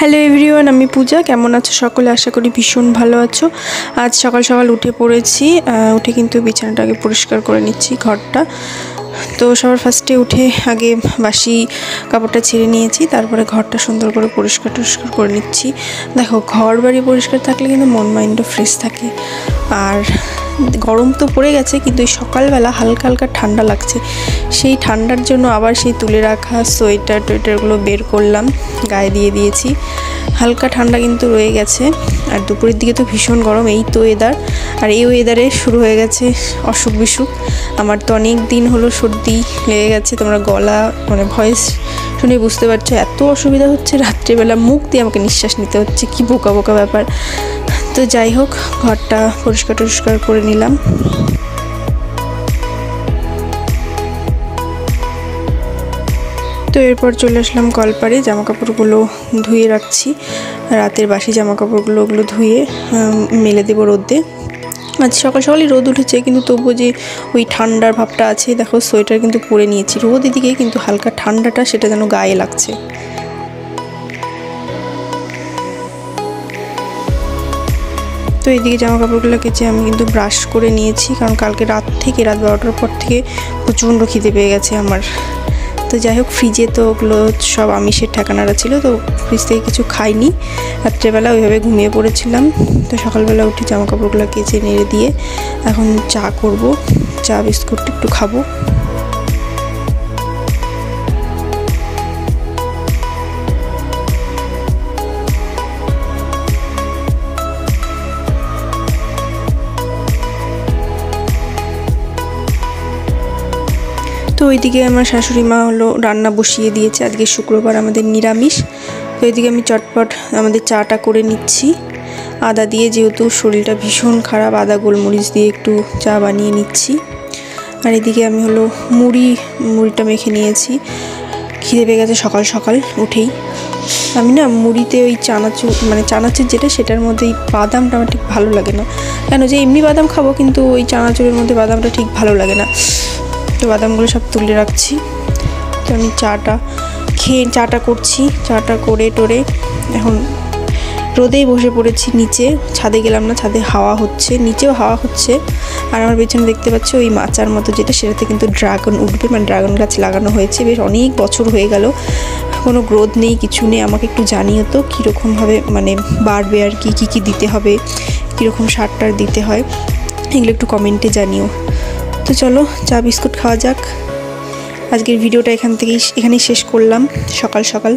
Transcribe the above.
Hello everyone, আমি পূজা। কেমন আছো সকলে? আশা করি ভীষণ ভালো আছো। আজ সকাল সকাল উঠে পড়েছি। উঠে কিন্তু বিছানাটাকে পরিষ্কার করে নিচ্ছি, ঘরটা। তো সবার ফার্স্টে উঠে আগে বাসি কাপড়টা ছেড়ে নিয়েছি, তারপরে ঘরটা সুন্দর করে পরিষ্কার করে নিচ্ছি। দেখো, ঘর বাড়ি পরিষ্কার থাকলে কিন্তু মন মাইন্ডও ফ্রেশ থাকে। আর গরম তো পড়ে গেছে, কিন্তু এই সকালবেলা হালকা হালকা ঠান্ডা লাগছে। সেই ঠান্ডার জন্য আবার সেই তুলে রাখা সোয়েটারগুলো বের করলাম, গায়ে দিয়ে দিয়েছি। হালকা ঠান্ডা কিন্তু রয়ে গেছে। আর দুপুরের দিকে তো ভীষণ গরম, এই তো ওয়েদার। আর এই ওয়েদারে শুরু হয়ে গেছে অসুখ বিসুখ। আমার তো অনেক দিন হলো সর্দি লেগে গেছে। তোমরা গলা ভয়েস শুনে বুঝতে পারছো এত অসুবিধা হচ্ছে। রাত্রিবেলা মুখ দিয়ে আমাকে নিঃশ্বাস নিতে হচ্ছে, কি বোকা বোকা ব্যাপার। তো যাই হোক, ঘরটা পরিষ্কার করে নিলাম। তো এরপর চলে আসলাম কলপারে। জামাকাপড়গুলো ধুয়ে রাখছি, রাতের বাসি জামাকাপড়গুলো ওগুলো ধুয়ে মেলে দেবো রোদে। আজ সকাল সকালই রোদ উঠেছে, কিন্তু তবুও যে ওই ঠান্ডার ভাবটা আছে। দেখো, সোয়েটার কিন্তু পরে নিয়েছি। রোদ এদিকে, কিন্তু হালকা ঠান্ডাটা সেটা যেন গায়ে লাগছে। তো এইদিকে জামা কাপড়গুলো কেচে আমি কিন্তু ব্রাশ করে নিয়েছি, কারণ কালকে রাত 12টার পর থেকে প্রচণ্ড খিদে পেয়ে গেছে আমার। তো যাই হোক, ফ্রিজে তো ওগুলো সব আমিষের ঠেকানারা ছিল, তো ফ্রিজ থেকে কিছু খাইনি। রাত্রেবেলা ওইভাবে ঘুমিয়ে পড়েছিলাম। তো সকালবেলা উঠে জামা কাপড়গুলো কেচে নেড়ে দিয়ে এখন চা করব। চা বিস্কুট একটু খাবো। তো ওইদিকে আমার শাশুড়ি মা রান্না বসিয়ে দিয়েছে। আজকে শুক্রবার, আমাদের নিরামিষ। তো ওইদিকে আমি চটপট আমাদের চাটা করে নিচ্ছি আদা দিয়ে, যেহেতু শরীরটা ভীষণ খারাপ। আদা গোলমরিচ দিয়ে একটু চা বানিয়ে নিচ্ছি। আর এদিকে আমি মুড়িটা মেখে নিয়েছি। খিদে পেয়ে গেছে সকাল সকাল উঠেই। আমি না মুড়িতে ওই চানাচুর যেটা, সেটার মধ্যে এই বাদামটা আমার ঠিক ভালো লাগে না। কেন যে এমনি বাদাম খাবো, কিন্তু ওই চানাচুরের মধ্যে বাদামটা ঠিক ভালো লাগে না। তো বাদামগুলো সব তুলে রাখছি। তো আমি চাটা করছি। চাটা করে টোরে এখন রোদেই বসে পড়েছি। নিচে ছাদে গেলাম না, ছাদে হাওয়া হচ্ছে, নিচেও হাওয়া হচ্ছে। আর আমার পেছনে দেখতে পাচ্ছ ওই মাচার মতো যেটা, সেটাতে কিন্তু ড্রাগন উঠবে, ড্রাগন গাছ লাগানো হয়েছে। বেশ অনেক বছর হয়ে গেল, কোনো গ্রোথ নেই, কিছু নেই। আমাকে একটু জানিও তো কীরকমভাবে বাড়বে, আর কি দিতে হবে, কীরকম সার দিতে হয়, এগুলো একটু কমেন্টে জানিও। তো চলো, চা বিস্কুট খাওয়া যাক। আজকের ভিডিওটা এখানেই শেষ করলাম সকাল সকাল।